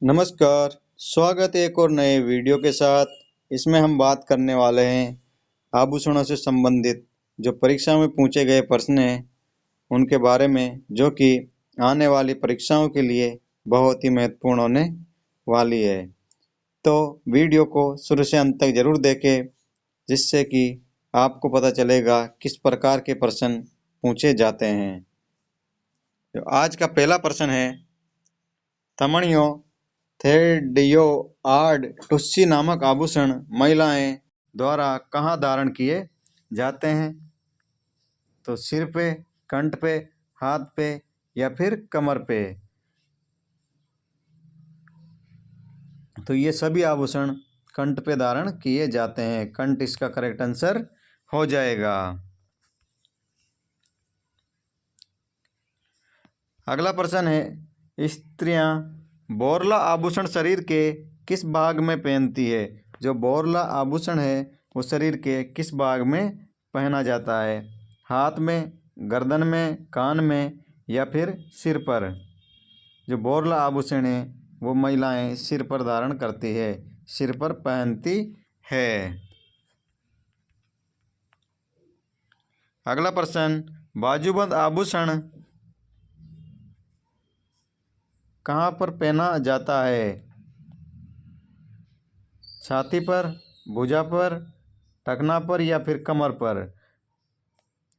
नमस्कार, स्वागत है एक और नए वीडियो के साथ। इसमें हम बात करने वाले हैं आभूषणों से संबंधित जो परीक्षा में पूछे गए प्रश्न हैं उनके बारे में, जो कि आने वाली परीक्षाओं के लिए बहुत ही महत्वपूर्ण होने वाली है। तो वीडियो को शुरू से अंत तक जरूर देखें, जिससे कि आपको पता चलेगा किस प्रकार के प्रश्न पूछे जाते हैं। तो आज का पहला प्रश्न है, तमणियों थेडियो आर्ड टुस्सी नामक आभूषण महिलाएं द्वारा कहाँ धारण किए जाते हैं? तो सिर पे, कंठ पे, हाथ पे या फिर कमर पे। तो ये सभी आभूषण कंठ पे धारण किए जाते हैं। कंठ इसका करेक्ट आंसर हो जाएगा। अगला प्रश्न है, स्त्रियां बोरला आभूषण शरीर के किस भाग में पहनती है? जो बोरला आभूषण है वो शरीर के किस भाग में पहना जाता है? हाथ में, गर्दन में, कान में या फिर सिर पर? जो बोरला आभूषण है वो महिलाएं सिर पर धारण करती है, सिर पर पहनती है। अगला प्रश्न, बाजूबंद आभूषण कहाँ पर पहना जाता है? छाती पर, भुजा पर, टखना पर या फिर कमर पर?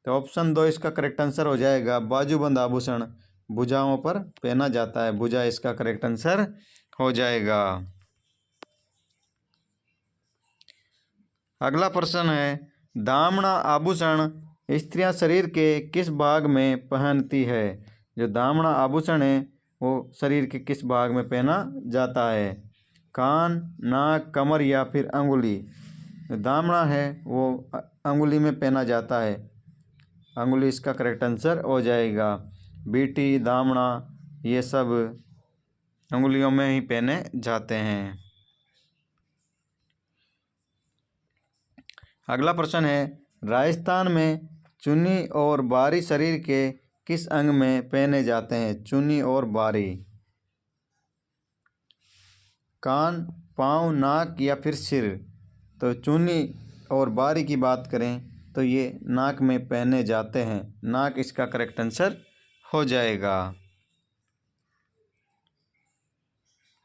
तो ऑप्शन 2 इसका करेक्ट आंसर हो जाएगा। बाजूबंद आभूषण भुजाओं पर पहना जाता है, भुजा इसका करेक्ट आंसर हो जाएगा। अगला प्रश्न है, दामना आभूषण स्त्रियां शरीर के किस भाग में पहनती है? जो दामना आभूषण है वो शरीर के किस भाग में पहना जाता है? कान, नाक, कमर या फिर अंगुली? दामना है वो अंगुली में पहना जाता है, अंगुली इसका करेक्ट आंसर हो जाएगा। बीटी, दामना ये सब अंगुलियों में ही पहने जाते हैं। अगला प्रश्न है, राजस्थान में चुन्नी और बारी शरीर के किस अंग में पहने जाते हैं? चुन्नी और बारी कान, पाँव, नाक या फिर सिर? तो चुन्नी और बारी की बात करें तो ये नाक में पहने जाते हैं, नाक इसका करेक्ट आंसर हो जाएगा।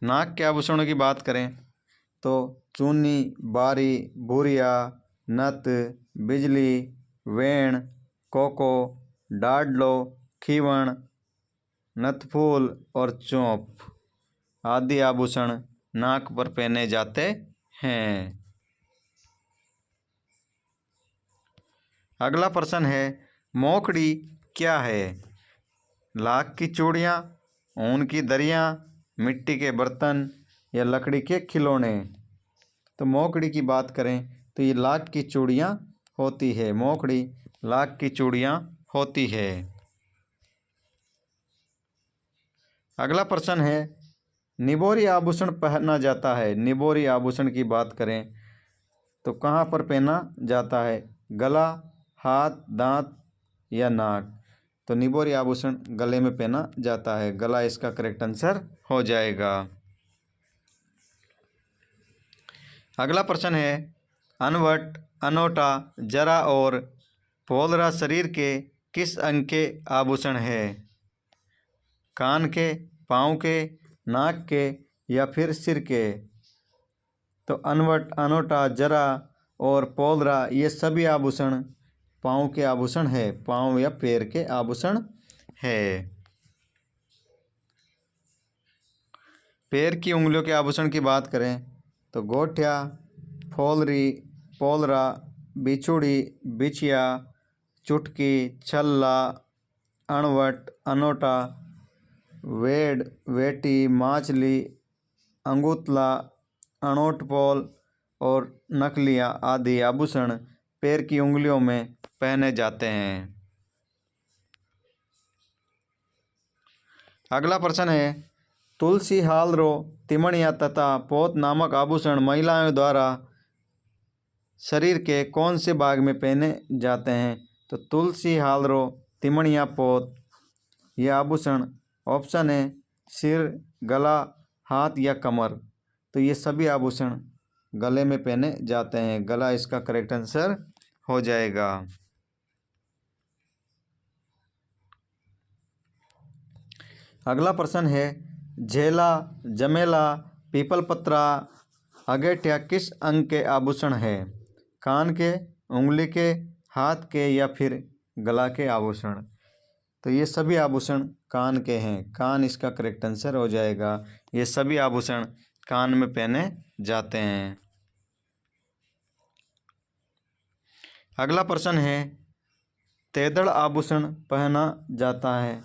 नाक के आभूषणों की बात करें तो चुन्नी, बारी, भूरिया, नथ, बिजली, वेण, कोको, डाडलो, खीवण, नथफूल और चौंप आदि आभूषण नाक पर पहने जाते हैं। अगला प्रश्न है, मोखड़ी क्या है? लाख की चूड़ियाँ, ऊन की दरियाँ, मिट्टी के बर्तन या लकड़ी के खिलौने? तो मोखड़ी की बात करें तो ये लाख की चूड़ियाँ होती है, मोखड़ी लाख की चूड़ियाँ होती है। अगला प्रश्न है, निबोरी आभूषण पहना जाता है। निबोरी आभूषण की बात करें तो कहाँ पर पहना जाता है? गला, हाथ, दांत या नाक? तो निबोरी आभूषण गले में पहना जाता है, गला इसका करेक्ट आंसर हो जाएगा। अगला प्रश्न है, अनवट, अनोटा, जरा और पोलरा शरीर के किस अंग के आभूषण है? कान के, पाँव के, नाक के या फिर सिर के? तो अनवट, अनोटा, जरा और पोलरा ये सभी आभूषण पाँव के आभूषण है, पाँव या पैर के आभूषण है। पैर की उंगलियों के आभूषण की बात करें तो गोठिया, फोलरी, पोलरा, बिछुड़ी, बिछिया, चुटकी, छल्ला, अणवट, अनोटा, वेड, वेटी, माचली, अंगुतला, अनोटपोल और नकलिया आदि आभूषण पैर की उंगलियों में पहने जाते हैं। अगला प्रश्न है, तुलसी हालरो, तिमणिया तथा पोत नामक आभूषण महिलाओं द्वारा शरीर के कौन से भाग में पहने जाते हैं? तो तुलसी हालरो, तिमणिया, पोत ये आभूषण ऑप्शन है सिर, गला, हाथ या कमर। तो ये सभी आभूषण गले में पहने जाते हैं। गला इसका करेक्ट आंसर हो जाएगा। अगला प्रश्न है, झेला, जमेला, पीपलपत्रा, अगेटिया किस अंग के आभूषण है? कान के, उंगली के, हाथ के या फिर गला के आभूषण? तो ये सभी आभूषण कान के हैं। कान इसका करेक्ट आंसर हो जाएगा। ये सभी आभूषण कान में पहने जाते हैं। अगला प्रश्न है, तेदड़ आभूषण पहना जाता है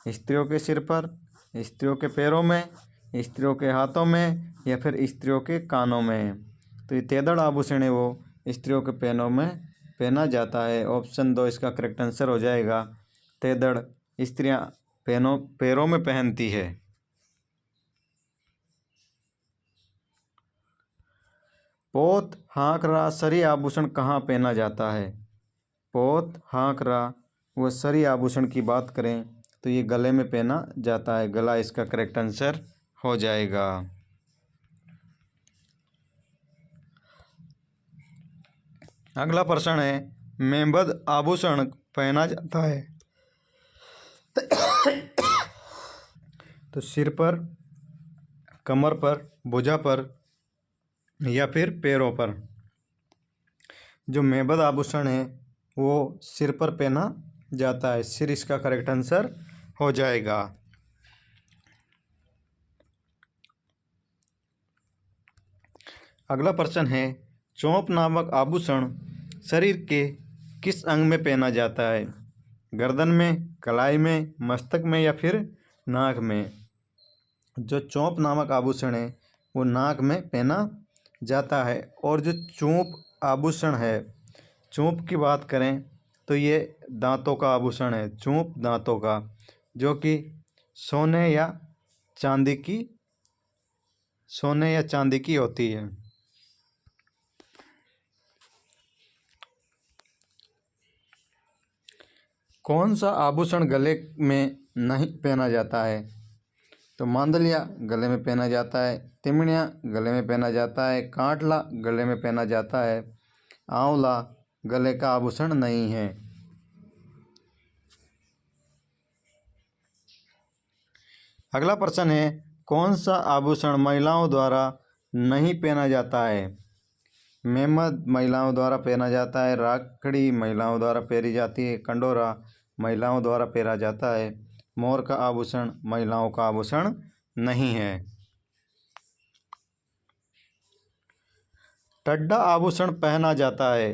स्त्रियों के सिर पर, स्त्रियों के पैरों में, स्त्रियों के हाथों में या फिर स्त्रियों के कानों में? तो ये तेदड़ आभूषण है वो स्त्रियों के पैरों में पहना जाता है। ऑप्शन 2 इसका करेक्ट आंसर हो जाएगा। तेदड़ स्त्रियां पैरों में पहनती है। पोत, हाकरा, सरी आभूषण कहाँ पहना जाता है? पोत, हाकरा व सरी आभूषण की बात करें तो ये गले में पहना जाता है। गला इसका करेक्ट आंसर हो जाएगा। अगला प्रश्न है, मेंबद आभूषण पहना जाता है तो सिर पर, कमर पर, भुजा पर या फिर पैरों पर? जो मेंबद आभूषण है वो सिर पर पहना जाता है। सिर इसका करेक्ट आंसर हो जाएगा। अगला प्रश्न है, चोंप नामक आभूषण शरीर के किस अंग में पहना जाता है? गर्दन में, कलाई में, मस्तक में या फिर नाक में? जो चोंप नामक आभूषण है वो नाक में पहना जाता है। और जो चोंप आभूषण है, चोंप की बात करें तो ये दांतों का आभूषण है। चोंप दांतों का, जो कि सोने या चांदी की होती है। कौन सा आभूषण गले में नहीं पहना जाता है? तो मांदलिया गले में पहना जाता है, तिमणिया गले में पहना जाता है, कांटला गले में पहना जाता है, आंवला गले का आभूषण नहीं है। अगला प्रश्न है, कौन सा आभूषण महिलाओं द्वारा नहीं पहना जाता है? मेहमद महिलाओं द्वारा पहना जाता है, राखड़ी महिलाओं द्वारा पहनी जाती है, कंडोरा महिलाओं द्वारा पहना जाता है, मोर का आभूषण महिलाओं का आभूषण नहीं है। टड्डा आभूषण पहना जाता है।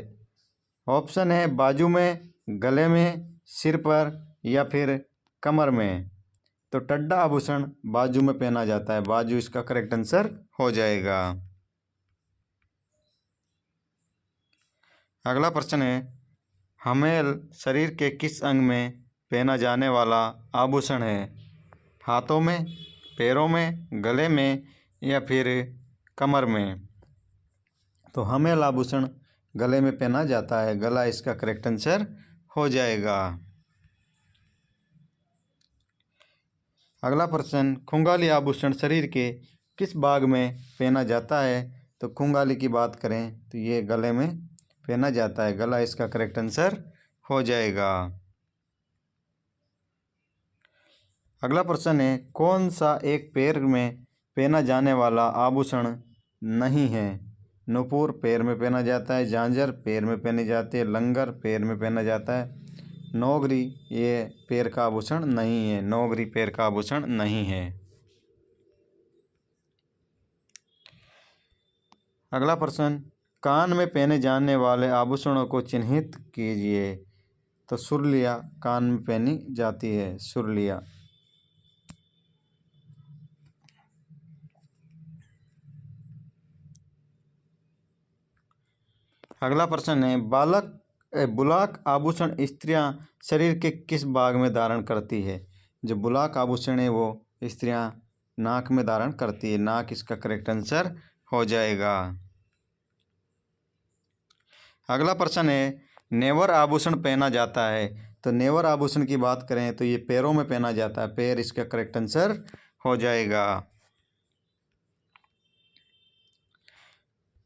ऑप्शन है बाजू में, गले में, सिर पर या फिर कमर में। तो टड्डा आभूषण बाजू में पहना जाता है। बाजू इसका करेक्ट आंसर हो जाएगा। अगला प्रश्न है, हमेल शरीर के किस अंग में पहना जाने वाला आभूषण है? हाथों में, पैरों में, गले में या फिर कमर में? तो हमेल आभूषण गले में पहना जाता है। गला इसका करेक्ट आंसर हो जाएगा। अगला प्रश्न, खुंगाली आभूषण शरीर के किस भाग में पहना जाता है? तो खुंगाली की बात करें तो ये गले में पहना जाता है। गला इसका करेक्ट आंसर हो जाएगा। अगला प्रश्न है, कौन सा एक पैर में पहना जाने वाला आभूषण नहीं है? नुपुर पैर में पहना जाता है, झांझर पैर में पहनी जाती है, लंगर पैर में पहना जाता है, नौगरी ये पैर का आभूषण नहीं है। नौगरी पैर का आभूषण नहीं है। अगला प्रश्न, कान में पहने जाने वाले आभूषणों को चिन्हित कीजिए। तो सुरलिया कान में पहनी जाती है। सुरलिया। अगला प्रश्न है, बुलाक आभूषण स्त्रियां शरीर के किस भाग में धारण करती है? जो बुलाक आभूषण है वो स्त्रियां नाक में धारण करती है। नाक इसका करेक्ट आंसर हो जाएगा। अगला प्रश्न है, नेवर आभूषण पहना जाता है। तो नेवर आभूषण की बात करें तो ये पैरों में पहना जाता है। पैर इसका करेक्ट आंसर हो जाएगा।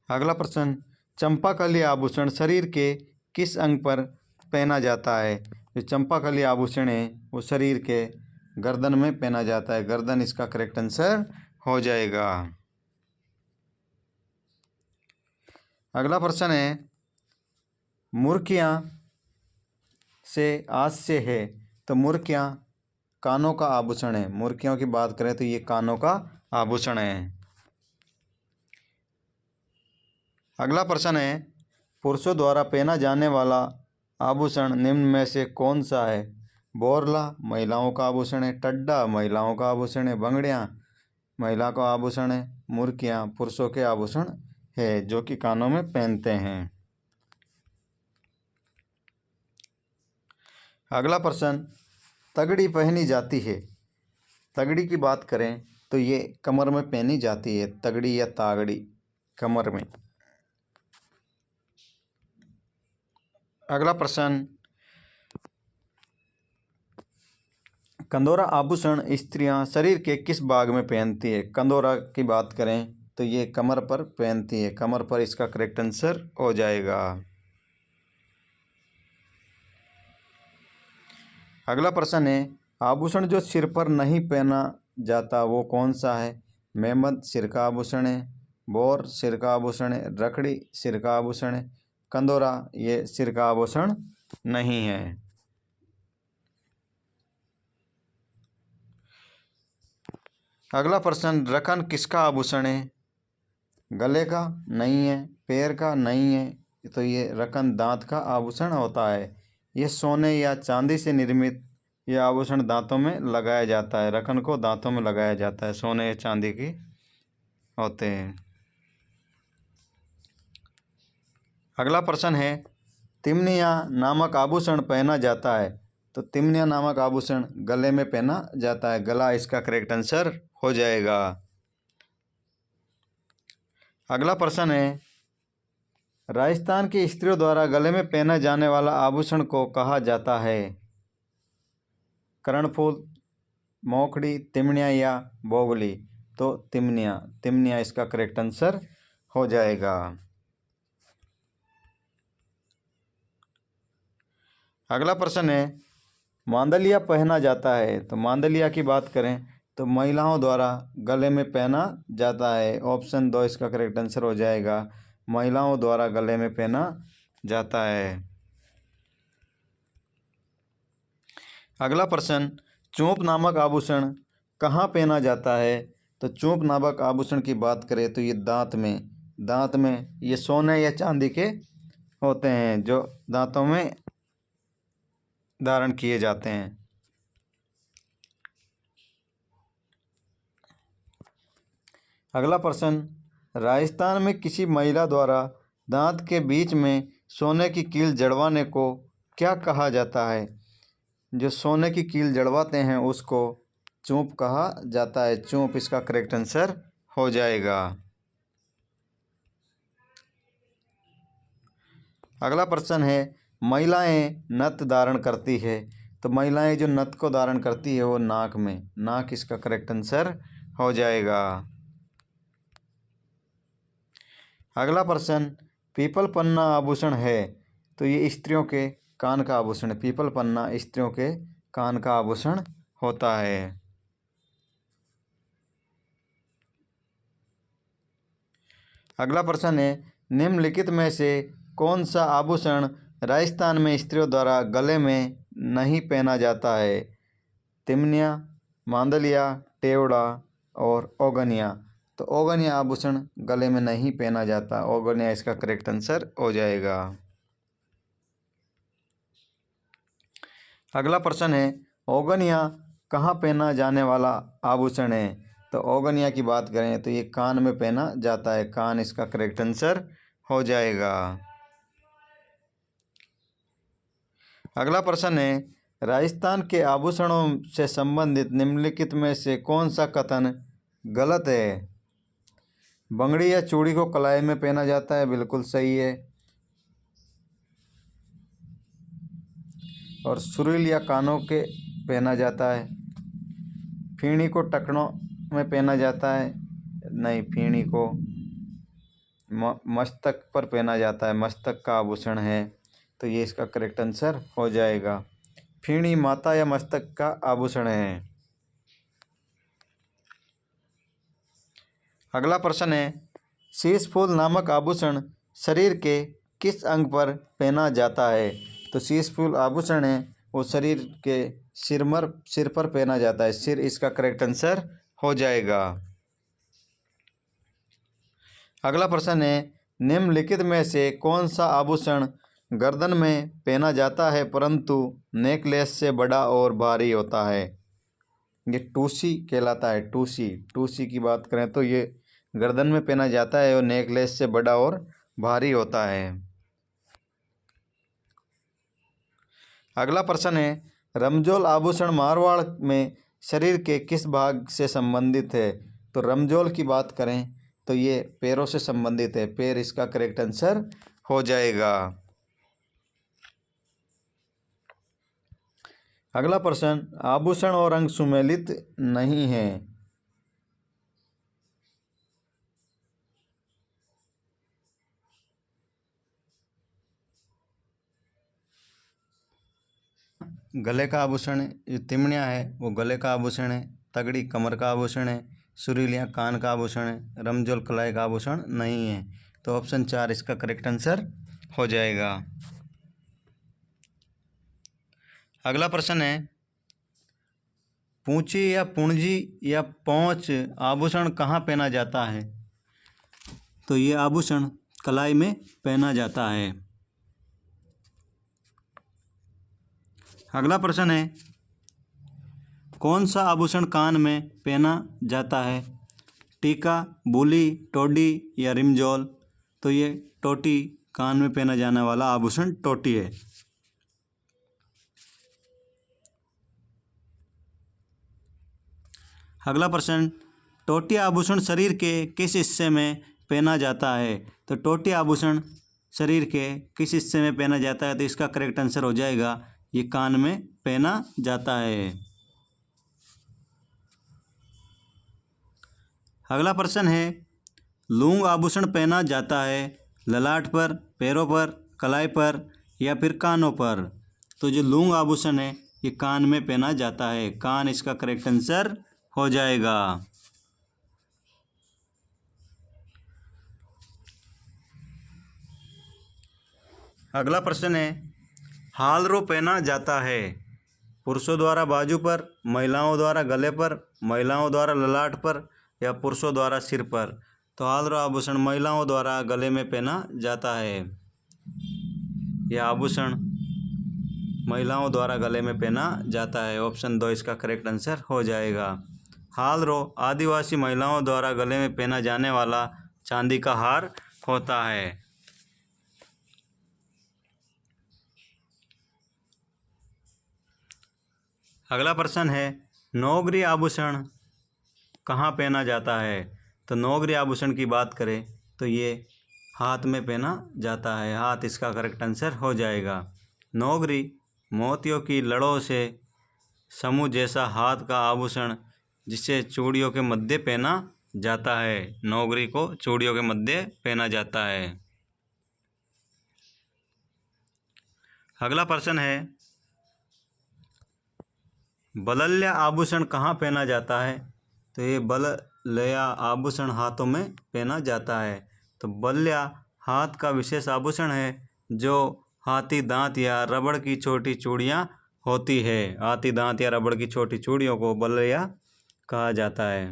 अगला प्रश्न, चंपाकली आभूषण शरीर के किस अंग पर पहना जाता है? जो चंपाकली आभूषण है वो शरीर के गर्दन में पहना जाता है। गर्दन इसका करेक्ट आंसर हो जाएगा। अगला प्रश्न है, मुर्कियाँ से हास्य है, तो मुर्कियाँ कानों का आभूषण है। मुर्कियों की बात करें तो ये कानों का आभूषण है। अगला प्रश्न है, पुरुषों द्वारा पहना जाने वाला आभूषण निम्न में से कौन सा है? बोरला महिलाओं का आभूषण है, टड्डा महिलाओं का आभूषण है, बंगड़ियाँ महिला का आभूषण है, मुर्कियाँ पुरुषों के आभूषण है जो कि कानों में पहनते हैं। अगला प्रश्न, तगड़ी पहनी जाती है। तगड़ी की बात करें तो ये कमर में पहनी जाती है। तगड़ी या तागड़ी कमर में। अगला प्रश्न, कंदोरा आभूषण स्त्रियां शरीर के किस भाग में पहनती है? कंदोरा की बात करें तो ये कमर पर पहनती है। कमर पर इसका करेक्ट आंसर हो जाएगा। अगला प्रश्न है, आभूषण जो सिर पर नहीं पहना जाता वो कौन सा है? मेहमद सिर का आभूषण है, बोर सिर का आभूषण है, रखड़ी सिर का आभूषण है, कंदोरा ये सिर का आभूषण नहीं है। अगला प्रश्न, रखन किसका आभूषण है? गले का नहीं है, पैर का नहीं है, तो ये रखन दांत का आभूषण होता है। ये सोने या चांदी से निर्मित यह आभूषण दांतों में लगाया जाता है। रखन को दांतों में लगाया जाता है, सोने या चांदी की होते हैं। अगला प्रश्न है, तिमनिया नामक आभूषण पहना जाता है, तो तिमनिया नामक आभूषण गले में पहना जाता है। गला इसका करेक्ट आंसर हो जाएगा। अगला प्रश्न है, राजस्थान की स्त्रियों द्वारा गले में पहना जाने वाला आभूषण को कहा जाता है? कर्णफूल, मोखड़ी, तिमनिया या बोगली? तो तिमनिया। तिमनिया इसका करेक्ट आंसर हो जाएगा। अगला प्रश्न है, मांदलिया पहना जाता है, तो मांदलिया की बात करें तो महिलाओं द्वारा गले में पहना जाता है। ऑप्शन 2 इसका करेक्ट आंसर हो जाएगा। महिलाओं द्वारा गले में पहना जाता है। अगला प्रश्न, चूंप नामक आभूषण कहाँ पहना जाता है? तो चूंप नामक आभूषण की बात करें तो ये दांत में ये सोने या चांदी के होते हैं जो दांतों में धारण किए जाते हैं। अगला प्रश्न, राजस्थान में किसी महिला द्वारा दांत के बीच में सोने की कील जड़वाने को क्या कहा जाता है? जो सोने की कील जड़वाते हैं उसको चूंप कहा जाता है। चूंप इसका करेक्ट आंसर हो जाएगा। अगला प्रश्न है, महिलाएं नथ धारण करती है, तो महिलाएं जो नथ को धारण करती है वो नाक में। नाक इसका करेक्ट आंसर हो जाएगा। अगला प्रश्न, पीपल पन्ना आभूषण है, तो ये स्त्रियों के कान का आभूषण है। पीपल पन्ना स्त्रियों के कान का आभूषण होता है। अगला प्रश्न है, निम्नलिखित में से कौन सा आभूषण राजस्थान में स्त्रियों द्वारा गले में नहीं पहना जाता है? तिमनिया, मांदलिया, टेवड़ा और ओगनिया? तो ओगनिया आभूषण गले में नहीं पहना जाता। ओगनिया इसका करेक्ट आंसर हो जाएगा। अगला प्रश्न है, ओगनिया कहाँ पहना जाने वाला आभूषण है? तो ओगनिया की बात करें तो ये कान में पहना जाता है। कान इसका करेक्ट आंसर हो जाएगा। अगला प्रश्न है, राजस्थान के आभूषणों से संबंधित निम्नलिखित में से कौन सा कथन गलत है? बंगड़ी या चूड़ी को कलाई में पहना जाता है, बिल्कुल सही है। और सुरील या कानों के पहना जाता है। फीणी को टखनों में पहना जाता है, नहीं, फीणी को मस्तक पर पहना जाता है, मस्तक का आभूषण है, तो ये इसका करेक्ट आंसर हो जाएगा। फीणी माथा या मस्तक का आभूषण है। अगला प्रश्न है, शीश फूल नामक आभूषण शरीर के किस अंग पर पहना जाता है? तो शीश फूल आभूषण है वो शरीर के सिर पर पहना जाता है, सिर इसका करेक्ट आंसर हो जाएगा। अगला प्रश्न है, निम्नलिखित में से कौन सा आभूषण गर्दन में पहना जाता है परंतु नेकलेस से बड़ा और भारी होता है? ये टूसी कहलाता है। टूसी की बात करें तो ये गर्दन में पहना जाता है और नेकलेस से बड़ा और भारी होता है। अगला प्रश्न है, रमजोल आभूषण मारवाड़ में शरीर के किस भाग से संबंधित है? तो रमजोल की बात करें तो ये पैरों से संबंधित है, पैर इसका करेक्ट आंसर हो जाएगा। अगला प्रश्न, आभूषण और अंग सुमेलित नहीं है। गले का आभूषण है, जो तिमड़ियाँ है वो गले का आभूषण है, तगड़ी कमर का आभूषण है, सुरीलियाँ कान का आभूषण है, रमजोल कलाई का आभूषण नहीं है। तो ऑप्शन 4 इसका करेक्ट आंसर हो जाएगा। अगला प्रश्न है, पूंची या पूंजी या पौंच आभूषण कहाँ पहना जाता है? तो ये आभूषण कलाई में पहना जाता है। अगला प्रश्न है, कौन सा आभूषण कान में पहना जाता है? टीका, बूली, टोडी या रिमजोल? तो ये टोटी, कान में पहना जाने वाला आभूषण टोटी है। अगला प्रश्न, टोटी आभूषण शरीर के किस हिस्से में पहना जाता है? तो टोटी आभूषण शरीर के किस हिस्से में पहना जाता है? तो इसका करेक्ट आंसर हो जाएगा, ये कान में पहना जाता है। अगला प्रश्न है, लूंग आभूषण पहना जाता है ललाट पर, पैरों पर, कलाई पर या फिर कानों पर? तो जो लूंग आभूषण है ये कान में पहना जाता है, कान इसका करेक्ट आंसर हो जाएगा। अगला प्रश्न है, हालरो पहना जाता है पुरुषों द्वारा बाजू पर, महिलाओं द्वारा गले पर, महिलाओं द्वारा ललाट पर या पुरुषों द्वारा सिर पर? तो हालरो आभूषण महिलाओं द्वारा गले में पहना जाता है। यह आभूषण महिलाओं द्वारा गले में पहना जाता है। ऑप्शन 2 इसका करेक्ट आंसर हो जाएगा। हालरो आदिवासी महिलाओं द्वारा गले में पहना जाने वाला चांदी का हार होता है। अगला प्रश्न है, नौगरी आभूषण कहाँ पहना जाता है? तो नौगरी आभूषण की बात करें तो ये हाथ में पहना जाता है, हाथ इसका करेक्ट आंसर हो जाएगा। नौगरी मोतियों की लड़ों से समूह जैसा हाथ का आभूषण जिसे चूड़ियों के मध्य पहना जाता है। नौगरी को चूड़ियों के मध्य पहना जाता है। अगला प्रश्न है, बलल्या आभूषण कहाँ पहना जाता है? तो ये बलल्या आभूषण हाथों में पहना जाता है। तो बल्या हाथ का विशेष आभूषण है जो हाथी दांत या रबड़ की छोटी चूड़ियाँ होती है। हाथी दांत या रबड़ की छोटी चूड़ियों को बलया कहा जाता है।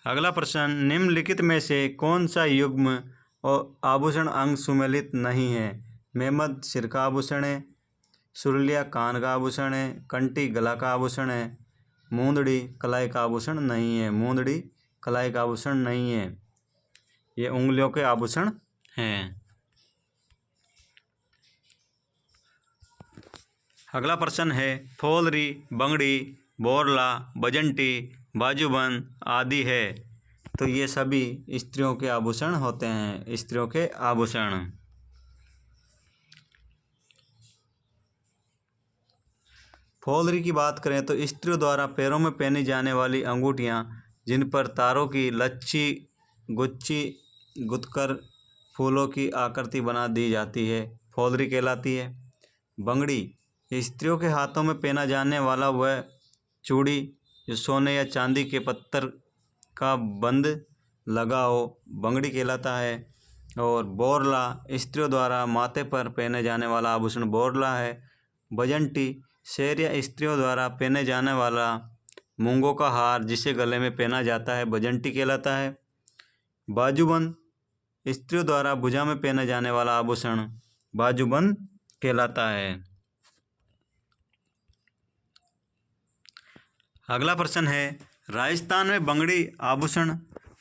अगला प्रश्न, निम्नलिखित में से कौन सा युग्म और आभूषण अंग सुमेलित नहीं है? मेहमद सिर का आभूषण है, सुरलिया कान का आभूषण है, कंठी गला का आभूषण है, मूंदड़ी कलाई का आभूषण नहीं है। मूंदड़ी कलाई का आभूषण नहीं है, ये उंगलियों के आभूषण हैं। अगला प्रश्न है, फोलरी, बंगड़ी, बोरला, बजंटी, बाजूबंद आदि है। तो ये सभी स्त्रियों के आभूषण होते हैं, स्त्रियों के आभूषण। फॉलरी की बात करें तो स्त्रियों द्वारा पैरों में पहनी जाने वाली अंगूठियां जिन पर तारों की लच्छी गुच्छी गुथकर फूलों की आकृति बना दी जाती है फॉलरी कहलाती है। बंगड़ी स्त्रियों के हाथों में पहना जाने वाला वह चूड़ी जो सोने या चांदी के पत्थर का बंद लगा हो बंगड़ी कहलाता है। और बोरला स्त्रियों द्वारा माथे पर पहने जाने वाला आभूषण बोरला है। बजंटी शेर या स्त्रियों द्वारा पहने जाने वाला मूंगों का हार जिसे गले में पहना जाता है बजंटी कहलाता है। बाजूबंद स्त्रियों द्वारा भुजा में पहने जाने वाला आभूषण बाजूबंद कहलाता है। अगला प्रश्न है, राजस्थान में बंगड़ी आभूषण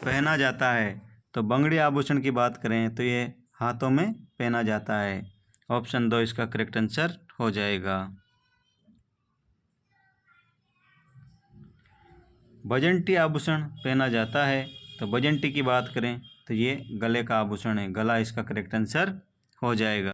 पहना जाता है। तो बंगड़ी आभूषण की बात करें तो ये हाथों में पहना जाता है। ऑप्शन 2 इसका करेक्ट आंसर हो जाएगा। बजंटी आभूषण पहना जाता है। तो बजंटी की बात करें तो ये गले का आभूषण है, गला इसका करेक्ट आंसर हो जाएगा।